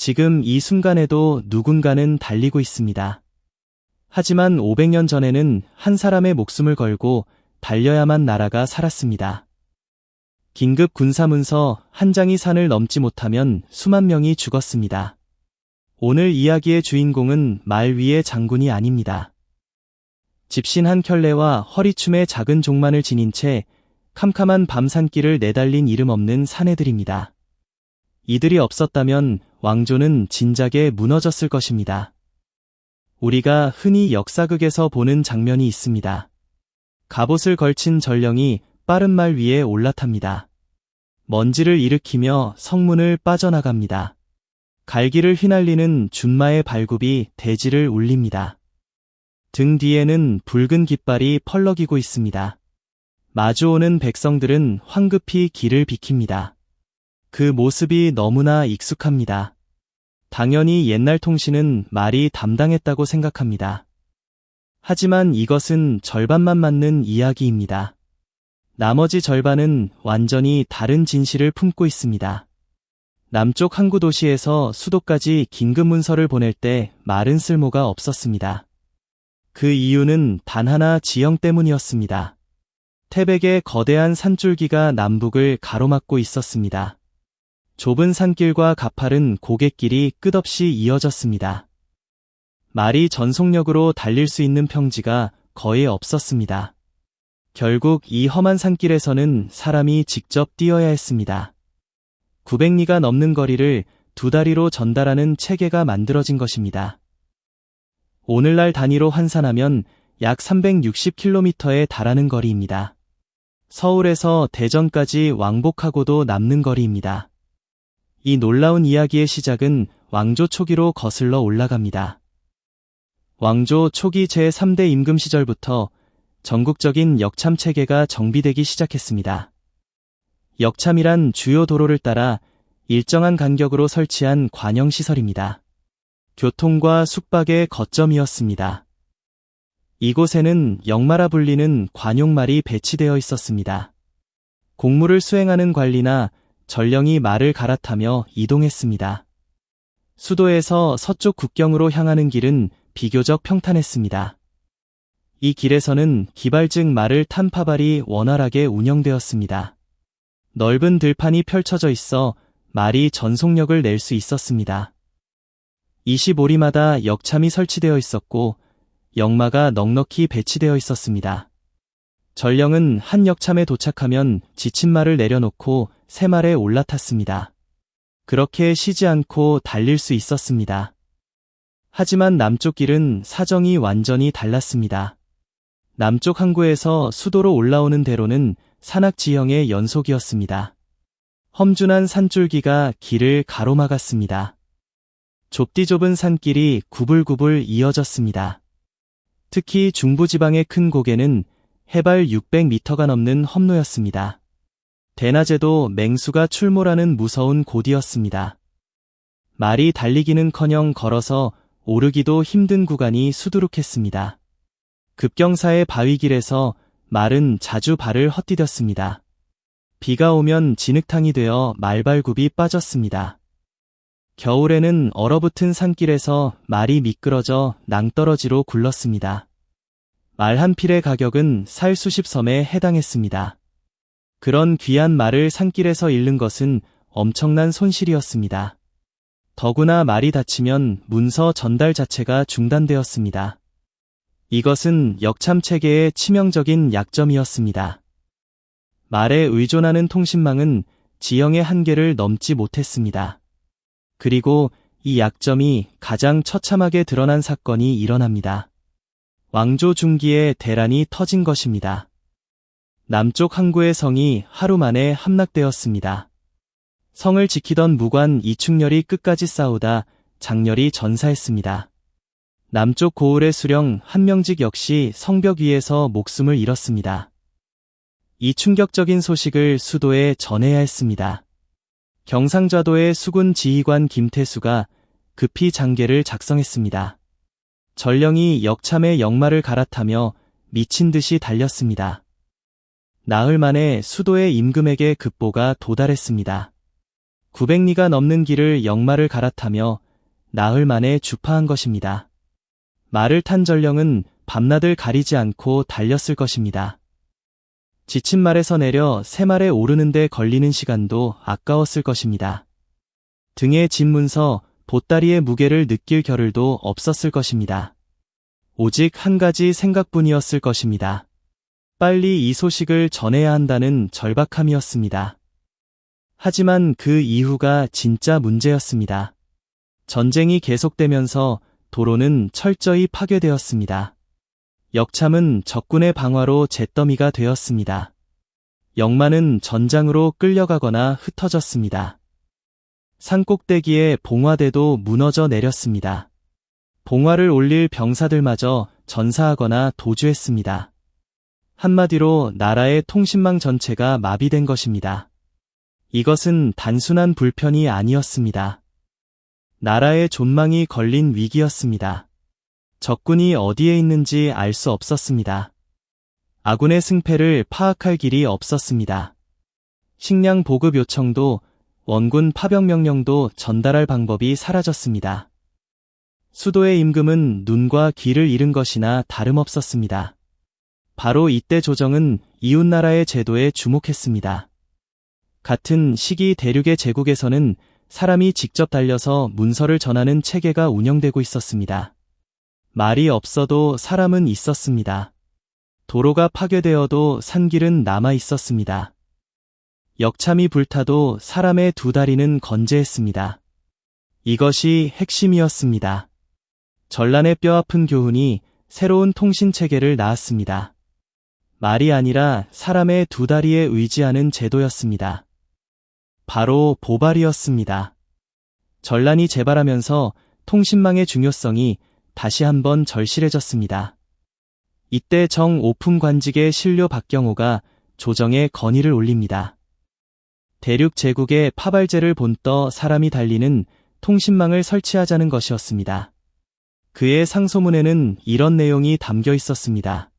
지금 이 순간에도 누군가는 달리고 있습니다. 하지만 500년 전에는 한 사람의 목숨을 걸고 달려야만 나라가 살았습니다. 긴급 군사문서 한 장이 산을 넘지 못하면 수만 명이 죽었습니다. 오늘 이야기의 주인공은 말 위의 장군이 아닙니다. 집신 한 켤레와 허리춤에 작은 종만을 지닌 채 캄캄한 밤 산길을 내달린 이름 없는 사내들입니다. 이들이 없었다면 왕조는 진작에 무너졌을 것입니다. 우리가 흔히 역사극에서 보는 장면이 있습니다. 갑옷을 걸친 전령이 빠른 말 위에 올라탑니다. 먼지를 일으키며 성문을 빠져나갑니다. 갈기를 휘날리는 준마의 발굽이 대지를 울립니다. 등 뒤에는 붉은 깃발이 펄럭이고 있습니다. 마주오는 백성들은 황급히 길을 비킵니다. 그 모습이 너무나 익숙합니다. 당연히 옛날 통신은 말이 담당했다고 생각합니다. 하지만 이것은 절반만 맞는 이야기입니다. 나머지 절반은 완전히 다른 진실을 품고 있습니다. 남쪽 항구 도시에서 수도까지 긴급 문서를 보낼 때 말은 쓸모가 없었습니다. 그 이유는 단 하나 지형 때문이었습니다. 태백의 거대한 산줄기가 남북을 가로막고 있었습니다. 좁은 산길과 가파른 고갯길이 끝없이 이어졌습니다. 말이 전속력으로 달릴 수 있는 평지가 거의 없었습니다. 결국 이 험한 산길에서는 사람이 직접 뛰어야 했습니다. 900리가 넘는 거리를 두 다리로 전달하는 체계가 만들어진 것입니다. 오늘날 단위로 환산하면 약 360km에 달하는 거리입니다. 서울에서 대전까지 왕복하고도 남는 거리입니다. 이 놀라운 이야기의 시작은 왕조 초기로 거슬러 올라갑니다. 왕조 초기 제3대 임금 시절부터 전국적인 역참 체계가 정비되기 시작했습니다. 역참이란 주요 도로를 따라 일정한 간격으로 설치한 관영시설입니다. 교통과 숙박의 거점이었습니다. 이곳에는 역마라 불리는 관용말이 배치되어 있었습니다. 공무를 수행하는 관리나 전령이 말을 갈아타며 이동했습니다. 수도에서 서쪽 국경으로 향하는 길은 비교적 평탄했습니다. 이 길에서는 기발즉 말을 탄 파발이 원활하게 운영되었습니다. 넓은 들판이 펼쳐져 있어 말이 전속력을 낼 수 있었습니다. 25리마다 역참이 설치되어 있었고 역마가 넉넉히 배치되어 있었습니다. 전령은 한 역참에 도착하면 지친 말을 내려놓고 새 말에 올라탔습니다. 그렇게 쉬지 않고 달릴 수 있었습니다. 하지만 남쪽 길은 사정이 완전히 달랐습니다. 남쪽 항구에서 수도로 올라오는 대로는 산악 지형의 연속이었습니다. 험준한 산줄기가 길을 가로막았습니다. 좁디 좁은 산길이 구불구불 이어졌습니다. 특히 중부지방의 큰 고개는 해발 600m가 넘는 험로였습니다. 대낮에도 맹수가 출몰하는 무서운 곳이었습니다. 말이 달리기는커녕 걸어서 오르기도 힘든 구간이 수두룩했습니다. 급경사의 바위길에서 말은 자주 발을 헛디뎠습니다. 비가 오면 진흙탕이 되어 말발굽이 빠졌습니다. 겨울에는 얼어붙은 산길에서 말이 미끄러져 낭떠러지로 굴렀습니다. 말 한 필의 가격은 살 수십 섬에 해당했습니다. 그런 귀한 말을 산길에서 잃는 것은 엄청난 손실이었습니다. 더구나 말이 다치면 문서 전달 자체가 중단되었습니다. 이것은 역참 체계의 치명적인 약점이었습니다. 말에 의존하는 통신망은 지형의 한계를 넘지 못했습니다. 그리고 이 약점이 가장 처참하게 드러난 사건이 일어납니다. 왕조 중기에 대란이 터진 것입니다. 남쪽 항구의 성이 하루 만에 함락되었습니다. 성을 지키던 무관 이충렬이 끝까지 싸우다 장렬이 전사했습니다. 남쪽 고을의 수령 한명직 역시 성벽 위에서 목숨을 잃었습니다. 이 충격적인 소식을 수도에 전해야 했습니다. 경상좌도의 수군 지휘관 김태수가 급히 장계를 작성했습니다. 전령이 역참의 역마를 갈아타며 미친 듯이 달렸습니다. 나흘 만에 수도의 임금에게 급보가 도달했습니다. 900리가 넘는 길을 역마를 갈아타며 나흘 만에 주파한 것입니다. 말을 탄 전령은 밤낮을 가리지 않고 달렸을 것입니다. 지친 말에서 내려 새말에 오르는 데 걸리는 시간도 아까웠을 것입니다. 등에 진 문서, 보따리의 무게를 느낄 겨를도 없었을 것입니다. 오직 한 가지 생각뿐이었을 것입니다. 빨리 이 소식을 전해야 한다는 절박함이었습니다. 하지만 그 이후가 진짜 문제였습니다. 전쟁이 계속되면서 도로는 철저히 파괴되었습니다. 역참은 적군의 방화로 잿더미가 되었습니다. 역마는 전장으로 끌려가거나 흩어졌습니다. 산꼭대기에 봉화대도 무너져 내렸습니다. 봉화를 올릴 병사들마저 전사하거나 도주했습니다. 한마디로 나라의 통신망 전체가 마비된 것입니다. 이것은 단순한 불편이 아니었습니다. 나라의 존망이 걸린 위기였습니다. 적군이 어디에 있는지 알 수 없었습니다. 아군의 승패를 파악할 길이 없었습니다. 식량 보급 요청도 원군 파병 명령도 전달할 방법이 사라졌습니다. 수도의 임금은 눈과 귀를 잃은 것이나 다름없었습니다. 바로 이때 조정은 이웃나라의 제도에 주목했습니다. 같은 시기 대륙의 제국에서는 사람이 직접 달려서 문서를 전하는 체계가 운영되고 있었습니다. 말이 없어도 사람은 있었습니다. 도로가 파괴되어도 산길은 남아 있었습니다. 역참이 불타도 사람의 두 다리는 건재했습니다. 이것이 핵심이었습니다. 전란의 뼈아픈 교훈이 새로운 통신체계를 낳았습니다. 말이 아니라 사람의 두 다리에 의지하는 제도였습니다. 바로 보발이었습니다. 전란이 재발하면서 통신망의 중요성이 다시 한번 절실해졌습니다. 이때 정오품 관직의 신료 박경호가 조정에 건의를 올립니다. 대륙 제국의 파발제를 본떠 사람이 달리는 통신망을 설치하자는 것이었습니다. 그의 상소문에는 이런 내용이 담겨 있었습니다.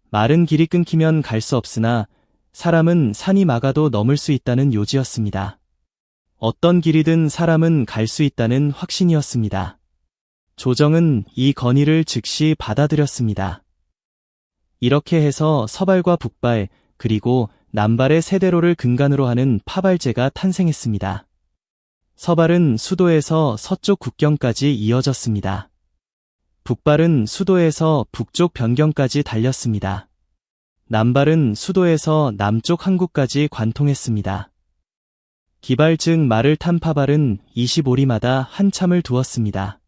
말은 길이 끊기면 갈 수 없으나 사람은 산이 막아도 넘을 수 있다는 요지였습니다. 어떤 길이든 사람은 갈 수 있다는 확신이었습니다. 조정은 이 건의를 즉시 받아들였습니다. 이렇게 해서 서발과 북발 그리고 남발의 세 대로를 근간으로 하는 파발제가 탄생했습니다. 서발은 수도에서 서쪽 국경까지 이어졌습니다. 북발은 수도에서 북쪽 변경까지 달렸습니다. 남발은 수도에서 남쪽 항구까지 관통했습니다. 기발 즉 말을 탄 파발은 25리마다 한참을 두었습니다.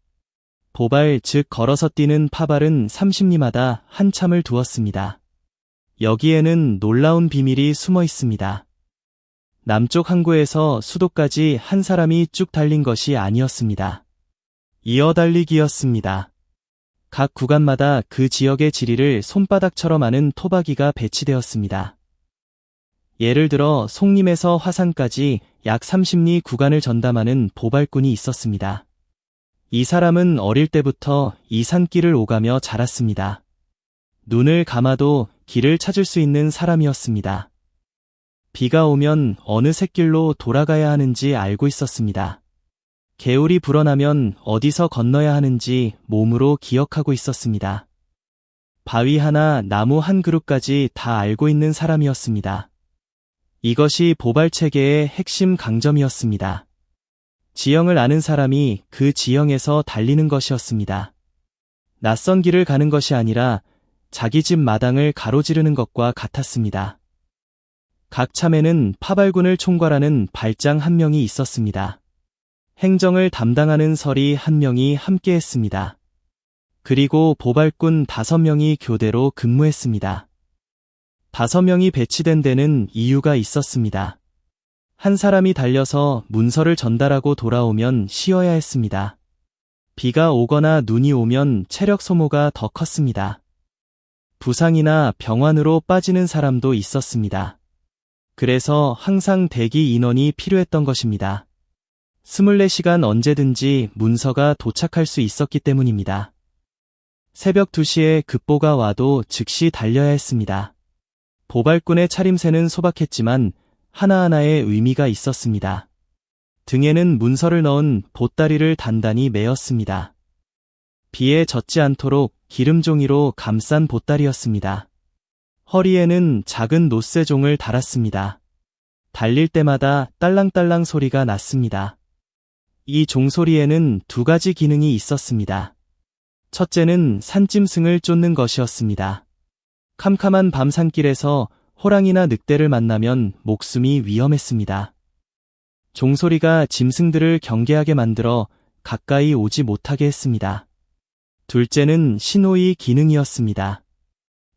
보발 즉 걸어서 뛰는 파발은 30리마다 한참을 두었습니다. 여기에는 놀라운 비밀이 숨어 있습니다. 남쪽 항구에서 수도까지 한 사람이 쭉 달린 것이 아니었습니다. 이어달리기였습니다. 각 구간마다 그 지역의 지리를 손바닥처럼 아는 토박이가 배치되었습니다. 예를 들어 송림에서 화산까지 약 30리 구간을 전담하는 보발꾼이 있었습니다. 이 사람은 어릴 때부터 이 산길을 오가며 자랐습니다. 눈을 감아도 길을 찾을 수 있는 사람이었습니다. 비가 오면 어느 샛길로 돌아가야 하는지 알고 있었습니다. 개울이 불어나면 어디서 건너야 하는지 몸으로 기억하고 있었습니다. 바위 하나, 나무 한 그루까지 다 알고 있는 사람이었습니다. 이것이 보발체계의 핵심 강점이었습니다. 지형을 아는 사람이 그 지형에서 달리는 것이었습니다. 낯선 길을 가는 것이 아니라 자기 집 마당을 가로지르는 것과 같았습니다. 각 참에는 파발군을 총괄하는 발장 한 명이 있었습니다. 행정을 담당하는 설이 한 명이 함께했습니다. 그리고 보발꾼 5명이 교대로 근무했습니다. 5명이 배치된 데는 이유가 있었습니다. 한 사람이 달려서 문서를 전달하고 돌아오면 쉬어야 했습니다. 비가 오거나 눈이 오면 체력 소모가 더 컸습니다. 부상이나 병환으로 빠지는 사람도 있었습니다. 그래서 항상 대기 인원이 필요했던 것입니다. 24시간 언제든지 문서가 도착할 수 있었기 때문입니다. 새벽 2시에 급보가 와도 즉시 달려야 했습니다. 보발꾼의 차림새는 소박했지만 하나하나의 의미가 있었습니다. 등에는 문서를 넣은 보따리를 단단히 메었습니다. 비에 젖지 않도록 기름종이로 감싼 보따리였습니다. 허리에는 작은 노쇠종을 달았습니다. 달릴 때마다 딸랑딸랑 소리가 났습니다. 이 종소리에는 두 가지 기능이 있었습니다. 첫째는 산짐승을 쫓는 것이었습니다. 캄캄한 밤 산길에서 호랑이나 늑대를 만나면 목숨이 위험했습니다. 종소리가 짐승들을 경계하게 만들어 가까이 오지 못하게 했습니다. 둘째는 신호의 기능이었습니다.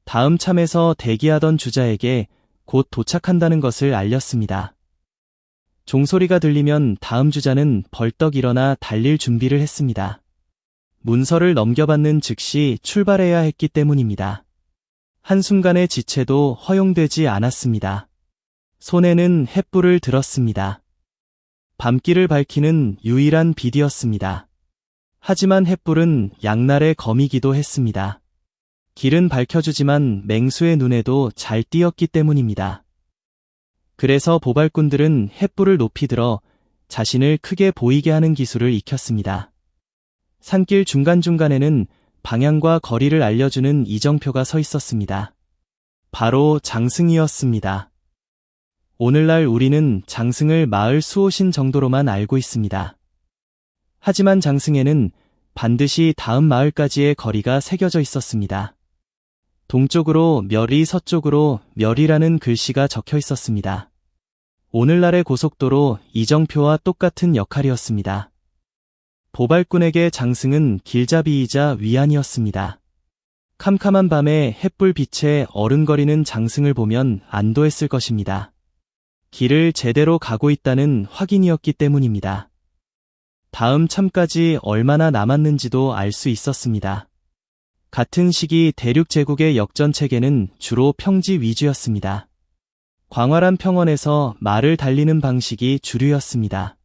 다음 참에서 대기하던 주자에게 곧 도착한다는 것을 알렸습니다. 종소리가 들리면 다음 주자는 벌떡 일어나 달릴 준비를 했습니다. 문서를 넘겨받는 즉시 출발해야 했기 때문입니다. 한순간의 지체도 허용되지 않았습니다. 손에는 횃불을 들었습니다. 밤길을 밝히는 유일한 빛이었습니다. 하지만 횃불은 양날의 검이기도 했습니다. 길은 밝혀주지만 맹수의 눈에도 잘 띄었기 때문입니다. 그래서 보발꾼들은 횃불을 높이 들어 자신을 크게 보이게 하는 기술을 익혔습니다. 산길 중간중간에는 방향과 거리를 알려주는 이정표가 서 있었습니다. 바로 장승이었습니다. 오늘날 우리는 장승을 마을 수호신 정도로만 알고 있습니다. 하지만 장승에는 반드시 다음 마을까지의 거리가 새겨져 있었습니다. 동쪽으로 멸이, 서쪽으로 멸이라는 글씨가 적혀 있었습니다. 오늘날의 고속도로 이정표와 똑같은 역할이었습니다. 보발꾼에게 장승은 길잡이이자 위안이었습니다. 캄캄한 밤에 햇불 빛에 어른거리는 장승을 보면 안도했을 것입니다. 길을 제대로 가고 있다는 확인이었기 때문입니다. 다음 참까지 얼마나 남았는지도 알 수 있었습니다. 같은 시기 대륙 제국의 역전 체계는 주로 평지 위주였습니다. 광활한 평원에서 말을 달리는 방식이 주류였습니다.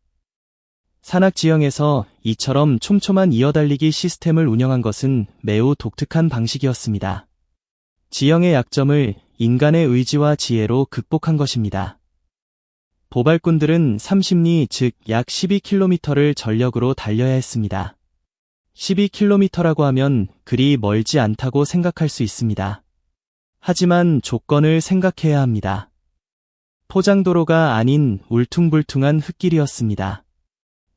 산악 지형에서 이처럼 촘촘한 이어달리기 시스템을 운영한 것은 매우 독특한 방식이었습니다. 지형의 약점을 인간의 의지와 지혜로 극복한 것입니다. 보발꾼들은 30리, 즉 약 12km를 전력으로 달려야 했습니다. 12km라고 하면 그리 멀지 않다고 생각할 수 있습니다. 하지만 조건을 생각해야 합니다. 포장도로가 아닌 울퉁불퉁한 흙길이었습니다.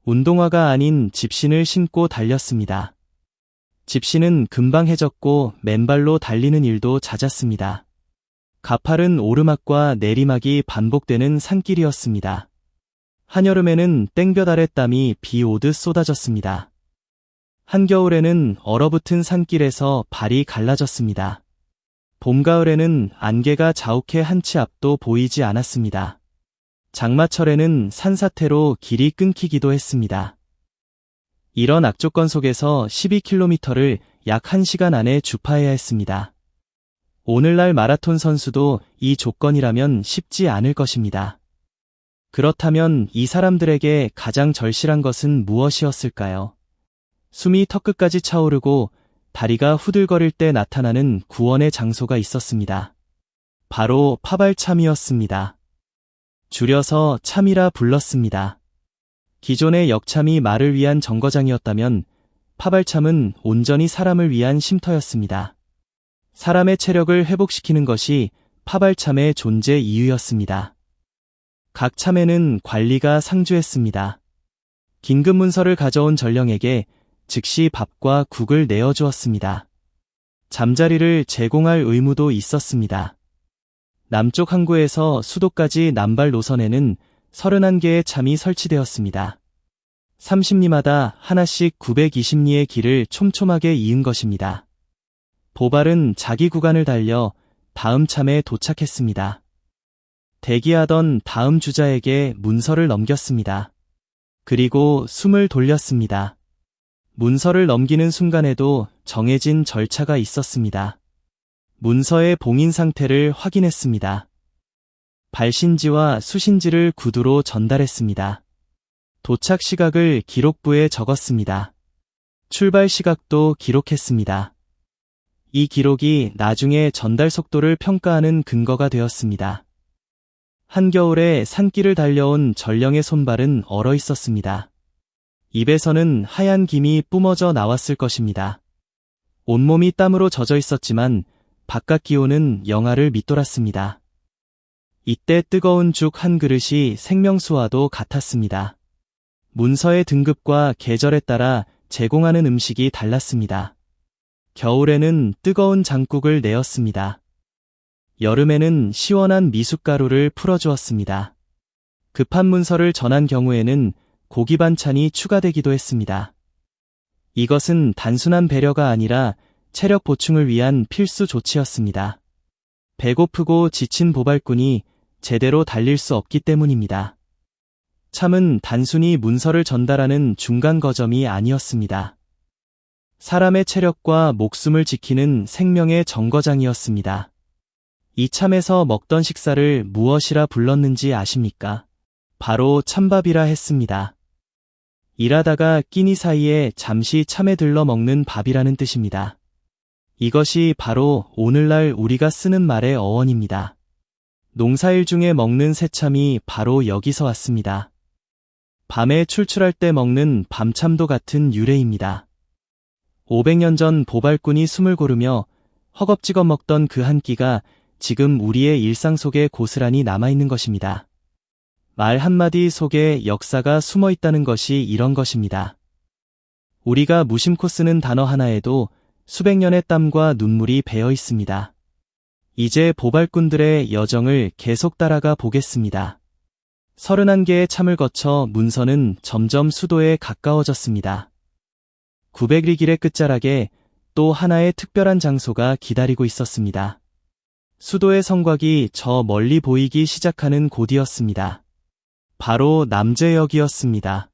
운동화가 아닌 집신을 신고 달렸습니다. 집신은 금방 해졌고 맨발로 달리는 일도 잦았습니다. 가파른 오르막과 내리막이 반복되는 산길이었습니다. 한여름에는 땡볕 아래 땀이 비 오듯 쏟아졌습니다. 한겨울에는 얼어붙은 산길에서 발이 갈라졌습니다. 봄, 가을에는 안개가 자욱해 한 치 앞도 보이지 않았습니다. 장마철에는 산사태로 길이 끊기기도 했습니다. 이런 악조건 속에서 12km를 약 1시간 안에 주파해야 했습니다. 오늘날 마라톤 선수도 이 조건이라면 쉽지 않을 것입니다. 그렇다면 이 사람들에게 가장 절실한 것은 무엇이었을까요? 숨이 턱끝까지 차오르고 다리가 후들거릴 때 나타나는 구원의 장소가 있었습니다. 바로 파발참이었습니다. 줄여서 참이라 불렀습니다. 기존의 역참이 말을 위한 정거장이었다면 파발참은 온전히 사람을 위한 쉼터였습니다. 사람의 체력을 회복시키는 것이 파발참의 존재 이유였습니다. 각 참에는 관리가 상주했습니다. 긴급 문서를 가져온 전령에게 즉시 밥과 국을 내어주었습니다. 잠자리를 제공할 의무도 있었습니다. 남쪽 항구에서 수도까지 남발 노선에는 31개의 참이 설치되었습니다. 30리마다 하나씩 920리의 길을 촘촘하게 이은 것입니다. 보발은 자기 구간을 달려 다음 참에 도착했습니다. 대기하던 다음 주자에게 문서를 넘겼습니다. 그리고 숨을 돌렸습니다. 문서를 넘기는 순간에도 정해진 절차가 있었습니다. 문서의 봉인 상태를 확인했습니다. 발신지와 수신지를 구두로 전달했습니다. 도착 시각을 기록부에 적었습니다. 출발 시각도 기록했습니다. 이 기록이 나중에 전달 속도를 평가하는 근거가 되었습니다. 한겨울에 산길을 달려온 전령의 손발은 얼어 있었습니다. 입에서는 하얀 김이 뿜어져 나왔을 것입니다. 온몸이 땀으로 젖어 있었지만 바깥 기온은 영하를 밑돌았습니다. 이때 뜨거운 죽 한 그릇이 생명수와도 같았습니다. 문서의 등급과 계절에 따라 제공하는 음식이 달랐습니다. 겨울에는 뜨거운 장국을 내었습니다. 여름에는 시원한 미숫가루를 풀어주었습니다. 급한 문서를 전한 경우에는 고기 반찬이 추가되기도 했습니다. 이것은 단순한 배려가 아니라 체력 보충을 위한 필수 조치였습니다. 배고프고 지친 보발꾼이 제대로 달릴 수 없기 때문입니다. 참은 단순히 문서를 전달하는 중간 거점이 아니었습니다. 사람의 체력과 목숨을 지키는 생명의 정거장이었습니다. 이 참에서 먹던 식사를 무엇이라 불렀는지 아십니까? 바로 찬밥이라 했습니다. 일하다가 끼니 사이에 잠시 참에 들러 먹는 밥이라는 뜻입니다. 이것이 바로 오늘날 우리가 쓰는 말의 어원입니다. 농사일 중에 먹는 새참이 바로 여기서 왔습니다. 밤에 출출할 때 먹는 밤참도 같은 유래입니다. 500년 전 보발꾼이 숨을 고르며 허겁지겁 먹던 그 한 끼가 지금 우리의 일상 속에 고스란히 남아있는 것입니다. 말 한마디 속에 역사가 숨어 있다는 것이 이런 것입니다. 우리가 무심코 쓰는 단어 하나에도 수백 년의 땀과 눈물이 배어 있습니다. 이제 보발꾼들의 여정을 계속 따라가 보겠습니다. 31개의 참을 거쳐 문서는 점점 수도에 가까워졌습니다. 900리 길의 끝자락에 또 하나의 특별한 장소가 기다리고 있었습니다. 수도의 성곽이 저 멀리 보이기 시작하는 곳이었습니다. 바로 남제역이었습니다.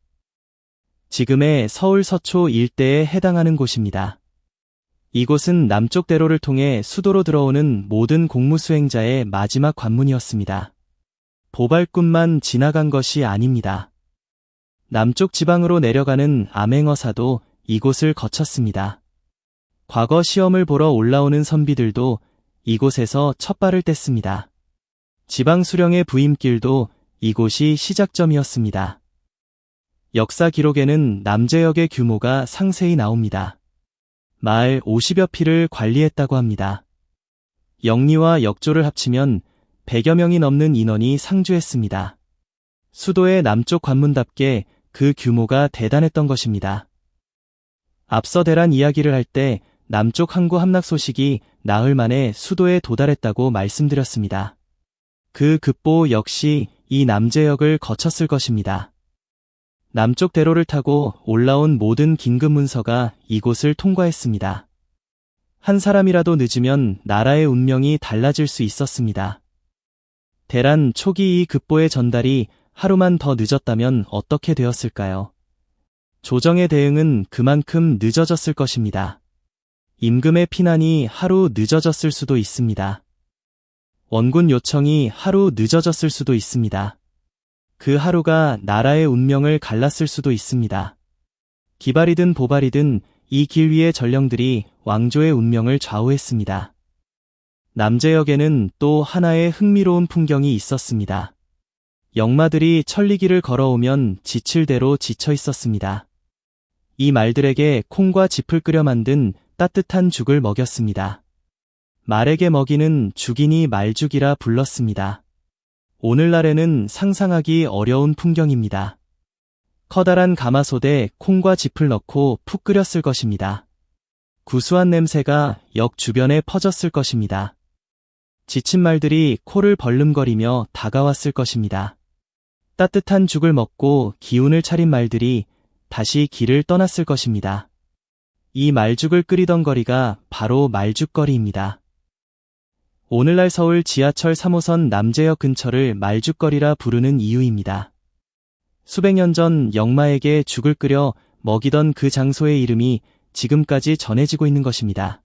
지금의 서울 서초 일대에 해당하는 곳입니다. 이곳은 남쪽 대로를 통해 수도로 들어오는 모든 공무수행자의 마지막 관문이었습니다. 보발꾼만 지나간 것이 아닙니다. 남쪽 지방으로 내려가는 암행어사도 이곳을 거쳤습니다. 과거 시험을 보러 올라오는 선비들도 이곳에서 첫 발을 뗐습니다. 지방 수령의 부임길도 이곳이 시작점이었습니다. 역사 기록에는 남제역의 규모가 상세히 나옵니다. 마을 50여 피를 관리했다고 합니다. 영리와 역조를 합치면 100여 명이 넘는 인원이 상주했습니다. 수도의 남쪽 관문답게 그 규모가 대단했던 것입니다. 앞서 대란 이야기를 할 때 남쪽 항구 함락 소식이 나흘 만에 수도에 도달했다고 말씀드렸습니다. 그 급보 역시 이 남제역을 거쳤을 것입니다. 남쪽 대로를 타고 올라온 모든 긴급 문서가 이곳을 통과했습니다. 한 사람이라도 늦으면 나라의 운명이 달라질 수 있었습니다. 대란 초기 이 급보의 전달이 하루만 더 늦었다면 어떻게 되었을까요? 조정의 대응은 그만큼 늦어졌을 것입니다. 임금의 피난이 하루 늦어졌을 수도 있습니다. 원군 요청이 하루 늦어졌을 수도 있습니다. 그 하루가 나라의 운명을 갈랐을 수도 있습니다. 기발이든 보발이든 이 길 위의 전령들이 왕조의 운명을 좌우했습니다. 남제역에는 또 하나의 흥미로운 풍경이 있었습니다. 역마들이 천리길을 걸어오면 지칠 대로 지쳐 있었습니다. 이 말들에게 콩과 짚을 끓여 만든 따뜻한 죽을 먹였습니다. 말에게 먹이는 죽이니 말죽이라 불렀습니다. 오늘날에는 상상하기 어려운 풍경입니다. 커다란 가마솥에 콩과 짚을 넣고 푹 끓였을 것입니다. 구수한 냄새가 역 주변에 퍼졌을 것입니다. 지친 말들이 코를 벌름거리며 다가왔을 것입니다. 따뜻한 죽을 먹고 기운을 차린 말들이 다시 길을 떠났을 것입니다. 이 말죽을 끓이던 거리가 바로 말죽거리입니다. 오늘날 서울 지하철 3호선 남제역 근처를 말죽거리라 부르는 이유입니다. 수백 년 전 역마에게 죽을 끓여 먹이던 그 장소의 이름이 지금까지 전해지고 있는 것입니다.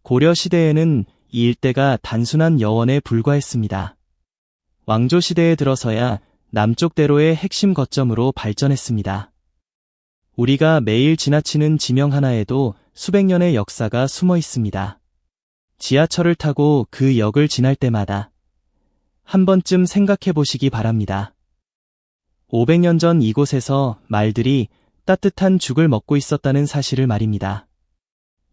고려 시대에는 이 일대가 단순한 여원에 불과했습니다. 왕조 시대에 들어서야 남쪽 대로의 핵심 거점으로 발전했습니다. 우리가 매일 지나치는 지명 하나에도 수백 년의 역사가 숨어 있습니다. 지하철을 타고 그 역을 지날 때마다 한 번쯤 생각해 보시기 바랍니다. 500년 전 이곳에서 말들이 따뜻한 죽을 먹고 있었다는 사실을 말입니다.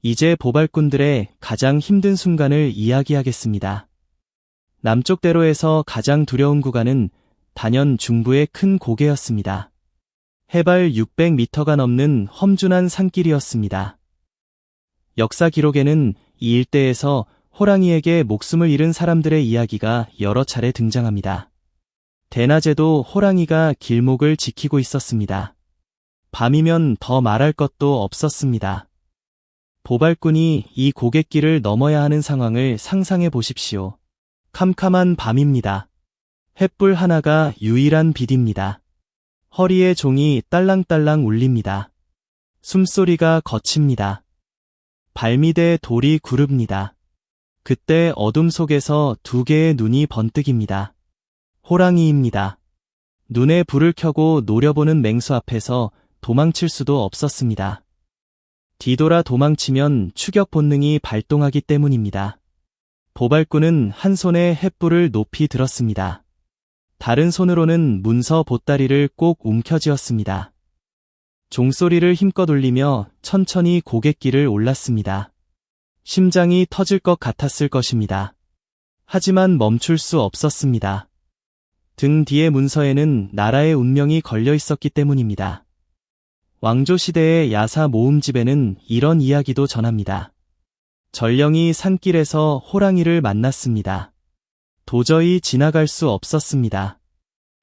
이제 보발꾼들의 가장 힘든 순간을 이야기하겠습니다. 남쪽 대로에서 가장 두려운 구간은 단연 중부의 큰 고개였습니다. 해발 600m가 넘는 험준한 산길이었습니다. 역사 기록에는 이 일대에서 호랑이에게 목숨을 잃은 사람들의 이야기가 여러 차례 등장합니다. 대낮에도 호랑이가 길목을 지키고 있었습니다. 밤이면 더 말할 것도 없었습니다. 보발꾼이 이 고갯길을 넘어야 하는 상황을 상상해 보십시오. 캄캄한 밤입니다. 횃불 하나가 유일한 빛입니다. 허리에 종이 딸랑딸랑 울립니다. 숨소리가 거칩니다. 발밑에 돌이 구릅니다. 그때 어둠 속에서 두 개의 눈이 번뜩입니다. 호랑이입니다. 눈에 불을 켜고 노려보는 맹수 앞에서 도망칠 수도 없었습니다. 뒤돌아 도망치면 추격 본능이 발동하기 때문입니다. 보발꾼은 한 손에 횃불을 높이 들었습니다. 다른 손으로는 문서 보따리를 꼭 움켜쥐었습니다. 종소리를 힘껏 울리며 천천히 고갯길을 올랐습니다. 심장이 터질 것 같았을 것입니다. 하지만 멈출 수 없었습니다. 등 뒤의 문서에는 나라의 운명이 걸려 있었기 때문입니다. 왕조 시대의 야사 모음집에는 이런 이야기도 전합니다. 전령이 산길에서 호랑이를 만났습니다. 도저히 지나갈 수 없었습니다.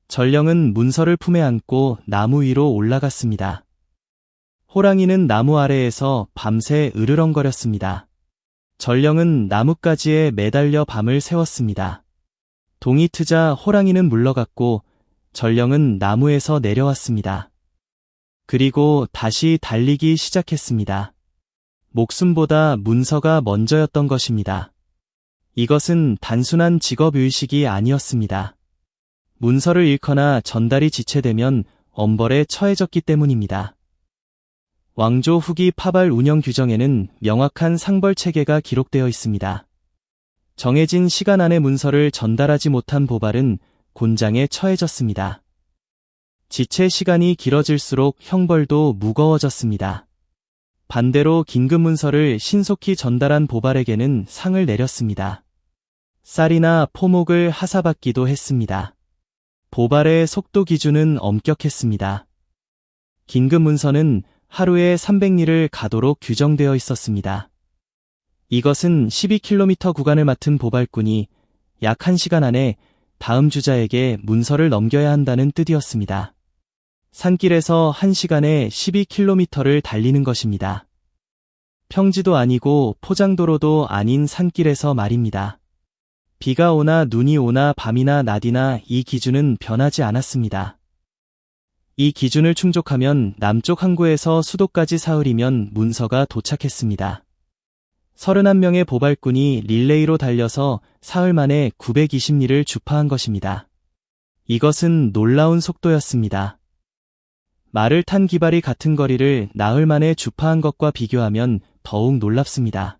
전령은 문서를 품에 안고 나무 위로 올라갔습니다. 호랑이는 나무 아래에서 밤새 으르렁거렸습니다. 전령은 나뭇가지에 매달려 밤을 새웠습니다. 동이 트자 호랑이는 물러갔고 전령은 나무에서 내려왔습니다. 그리고 다시 달리기 시작했습니다. 목숨보다 문서가 먼저였던 것입니다. 이것은 단순한 직업의식이 아니었습니다. 문서를 잃거나 전달이 지체되면 엄벌에 처해졌기 때문입니다. 왕조 후기 파발 운영 규정에는 명확한 상벌 체계가 기록되어 있습니다. 정해진 시간 안에 문서를 전달하지 못한 보발은 곤장에 처해졌습니다. 지체 시간이 길어질수록 형벌도 무거워졌습니다. 반대로 긴급 문서를 신속히 전달한 보발에게는 상을 내렸습니다. 쌀이나 포목을 하사받기도 했습니다. 보발의 속도 기준은 엄격했습니다. 긴급 문서는 하루에 300리를 가도록 규정되어 있었습니다. 이것은 12km 구간을 맡은 보발꾼이 약 1시간 안에 다음 주자에게 문서를 넘겨야 한다는 뜻이었습니다. 산길에서 1시간에 12km를 달리는 것입니다. 평지도 아니고 포장도로도 아닌 산길에서 말입니다. 비가 오나 눈이 오나 밤이나 낮이나 이 기준은 변하지 않았습니다. 이 기준을 충족하면 남쪽 항구에서 수도까지 사흘이면 문서가 도착했습니다. 31명의 보발꾼이 릴레이로 달려서 사흘 만에 920리를 주파한 것입니다. 이것은 놀라운 속도였습니다. 말을 탄 기발이 같은 거리를 나흘 만에 주파한 것과 비교하면 더욱 놀랍습니다.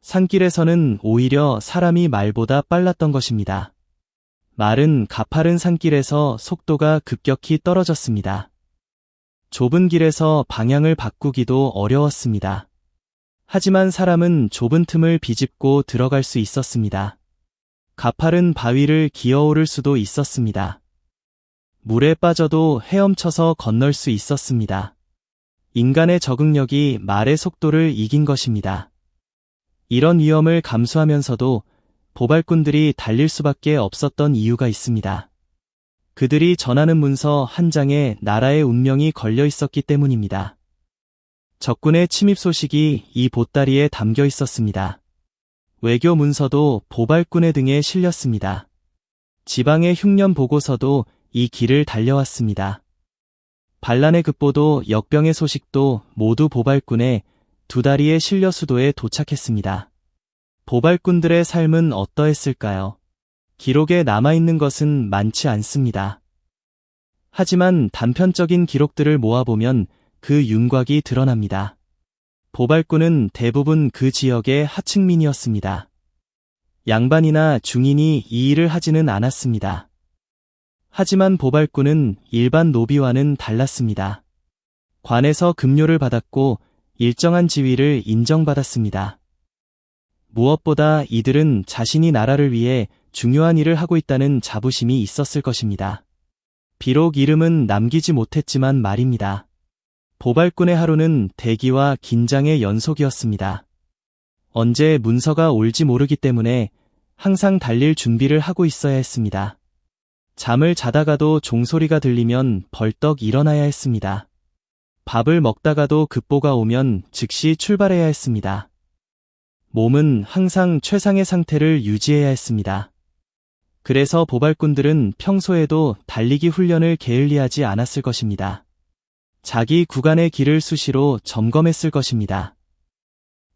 산길에서는 오히려 사람이 말보다 빨랐던 것입니다. 말은 가파른 산길에서 속도가 급격히 떨어졌습니다. 좁은 길에서 방향을 바꾸기도 어려웠습니다. 하지만 사람은 좁은 틈을 비집고 들어갈 수 있었습니다. 가파른 바위를 기어오를 수도 있었습니다. 물에 빠져도 헤엄쳐서 건널 수 있었습니다. 인간의 적응력이 말의 속도를 이긴 것입니다. 이런 위험을 감수하면서도 보발꾼들이 달릴 수밖에 없었던 이유가 있습니다. 그들이 전하는 문서 한 장에 나라의 운명이 걸려 있었기 때문입니다. 적군의 침입 소식이 이 보따리에 담겨 있었습니다. 외교 문서도 보발꾼의 등에 실렸습니다. 지방의 흉년 보고서도 이 길을 달려왔습니다. 반란의 급보도 역병의 소식도 모두 보발꾼의 두 다리에 실려 수도에 도착했습니다. 보발꾼들의 삶은 어떠했을까요? 기록에 남아있는 것은 많지 않습니다. 하지만 단편적인 기록들을 모아보면 그 윤곽이 드러납니다. 보발꾼은 대부분 그 지역의 하층민이었습니다. 양반이나 중인이 이 일을 하지는 않았습니다. 하지만 보발꾼은 일반 노비와는 달랐습니다. 관에서 급료를 받았고 일정한 지위를 인정받았습니다. 무엇보다 이들은 자신이 나라를 위해 중요한 일을 하고 있다는 자부심이 있었을 것입니다. 비록 이름은 남기지 못했지만 말입니다. 보발꾼의 하루는 대기와 긴장의 연속이었습니다. 언제 문서가 올지 모르기 때문에 항상 달릴 준비를 하고 있어야 했습니다. 잠을 자다가도 종소리가 들리면 벌떡 일어나야 했습니다. 밥을 먹다가도 급보가 오면 즉시 출발해야 했습니다. 몸은 항상 최상의 상태를 유지해야 했습니다. 그래서 보발꾼들은 평소에도 달리기 훈련을 게을리하지 않았을 것입니다. 자기 구간의 길을 수시로 점검했을 것입니다.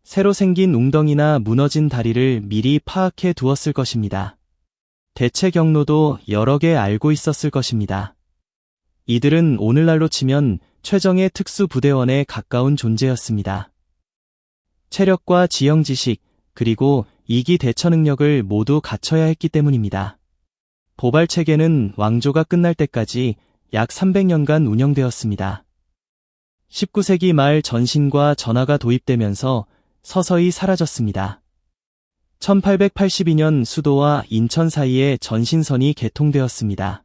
새로 생긴 웅덩이나 무너진 다리를 미리 파악해 두었을 것입니다. 대체 경로도 여러 개 알고 있었을 것입니다. 이들은 오늘날로 치면 최정예 특수부대원에 가까운 존재였습니다. 체력과 지형 지식, 그리고 이기 대처 능력을 모두 갖춰야 했기 때문입니다. 보발체계는 왕조가 끝날 때까지 약 300년간 운영되었습니다. 19세기 말 전신과 전화가 도입되면서 서서히 사라졌습니다. 1882년 수도와 인천 사이에 전신선이 개통되었습니다.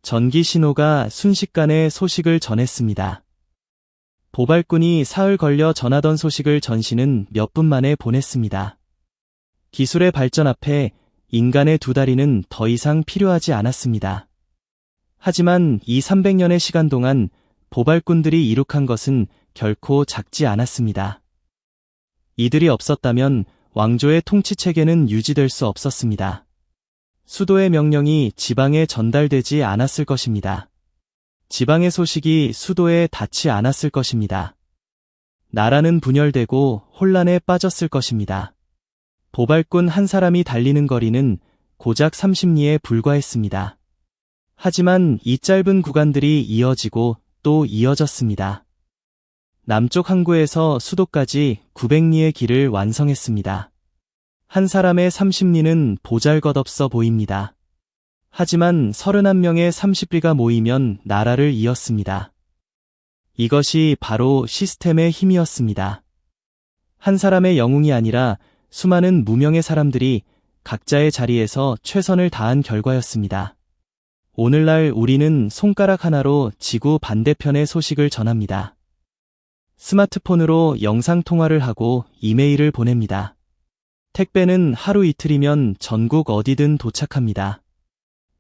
전기 신호가 순식간에 소식을 전했습니다. 보발꾼이 사흘 걸려 전하던 소식을 전신은 몇 분 만에 보냈습니다. 기술의 발전 앞에 인간의 두 다리는 더 이상 필요하지 않았습니다. 하지만 이 300년의 시간 동안 보발꾼들이 이룩한 것은 결코 작지 않았습니다. 이들이 없었다면 왕조의 통치체계는 유지될 수 없었습니다. 수도의 명령이 지방에 전달되지 않았을 것입니다. 지방의 소식이 수도에 닿지 않았을 것입니다. 나라는 분열되고 혼란에 빠졌을 것입니다. 보발꾼 한 사람이 달리는 거리는 고작 30리에 불과했습니다. 하지만 이 짧은 구간들이 이어지고 또 이어졌습니다. 남쪽 항구에서 수도까지 900리의 길을 완성했습니다. 한 사람의 30리는 보잘것없어 보입니다. 하지만 31명의 30리가 모이면 나라를 이었습니다. 이것이 바로 시스템의 힘이었습니다. 한 사람의 영웅이 아니라 수많은 무명의 사람들이 각자의 자리에서 최선을 다한 결과였습니다. 오늘날 우리는 손가락 하나로 지구 반대편의 소식을 전합니다. 스마트폰으로 영상통화를 하고 이메일을 보냅니다. 택배는 하루 이틀이면 전국 어디든 도착합니다.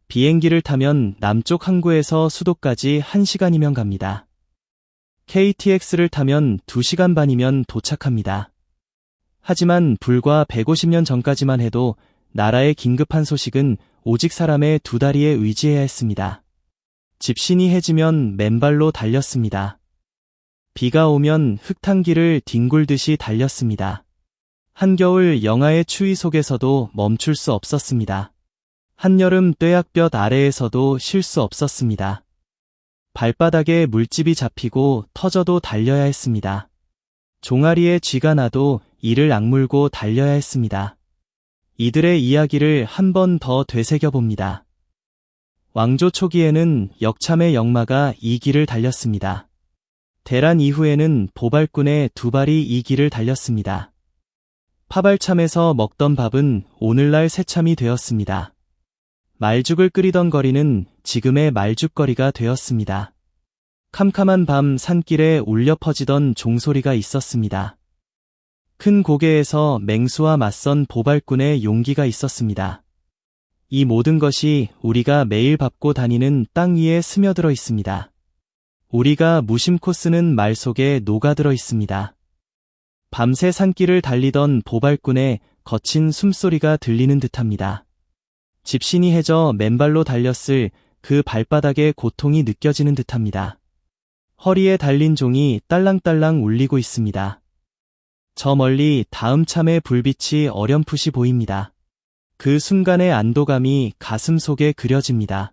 비행기를 타면 남쪽 항구에서 수도까지 1시간이면 갑니다. KTX를 타면 2시간 반이면 도착합니다. 하지만 불과 150년 전까지만 해도 나라의 긴급한 소식은 오직 사람의 두 다리에 의지해야 했습니다. 집신이 해지면 맨발로 달렸습니다. 비가 오면 흙탕길을 뒹굴듯이 달렸습니다. 한겨울 영하의 추위 속에서도 멈출 수 없었습니다. 한여름 뙤약볕 아래에서도 쉴 수 없었습니다. 발바닥에 물집이 잡히고 터져도 달려야 했습니다. 종아리에 쥐가 나도 이를 악물고 달려야 했습니다. 이들의 이야기를 한 번 더 되새겨봅니다. 왕조 초기에는 역참의 역마가 이 길을 달렸습니다. 대란 이후에는 보발꾼의 두 발이 이 길을 달렸습니다. 파발참에서 먹던 밥은 오늘날 새참이 되었습니다. 말죽을 끓이던 거리는 지금의 말죽거리가 되었습니다. 캄캄한 밤 산길에 울려 퍼지던 종소리가 있었습니다. 큰 고개에서 맹수와 맞선 보발꾼의 용기가 있었습니다. 이 모든 것이 우리가 매일 밟고 다니는 땅 위에 스며들어 있습니다. 우리가 무심코 쓰는 말 속에 녹아들어 있습니다. 밤새 산길을 달리던 보발꾼의 거친 숨소리가 들리는 듯합니다. 집신이 해져 맨발로 달렸을 그 발바닥의 고통이 느껴지는 듯합니다. 허리에 달린 종이 딸랑딸랑 울리고 있습니다. 저 멀리 다음 참의 불빛이 어렴풋이 보입니다. 그 순간의 안도감이 가슴 속에 그려집니다.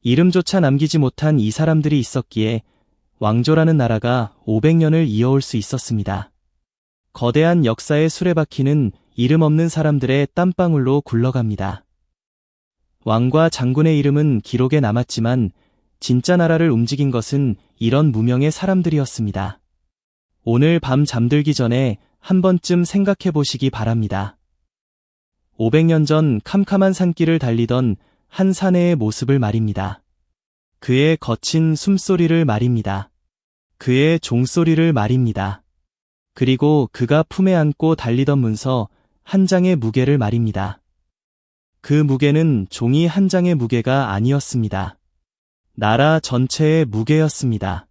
이름조차 남기지 못한 이 사람들이 있었기에 왕조라는 나라가 500년을 이어올 수 있었습니다. 거대한 역사의 수레바퀴는 이름 없는 사람들의 땀방울로 굴러갑니다. 왕과 장군의 이름은 기록에 남았지만 진짜 나라를 움직인 것은 이런 무명의 사람들이었습니다. 오늘 밤 잠들기 전에 한 번쯤 생각해 보시기 바랍니다. 500년 전 캄캄한 산길을 달리던 한 사내의 모습을 말입니다. 그의 거친 숨소리를 말입니다. 그의 종소리를 말입니다. 그리고 그가 품에 안고 달리던 문서 한 장의 무게를 말입니다. 그 무게는 종이 한 장의 무게가 아니었습니다. 나라 전체의 무게였습니다.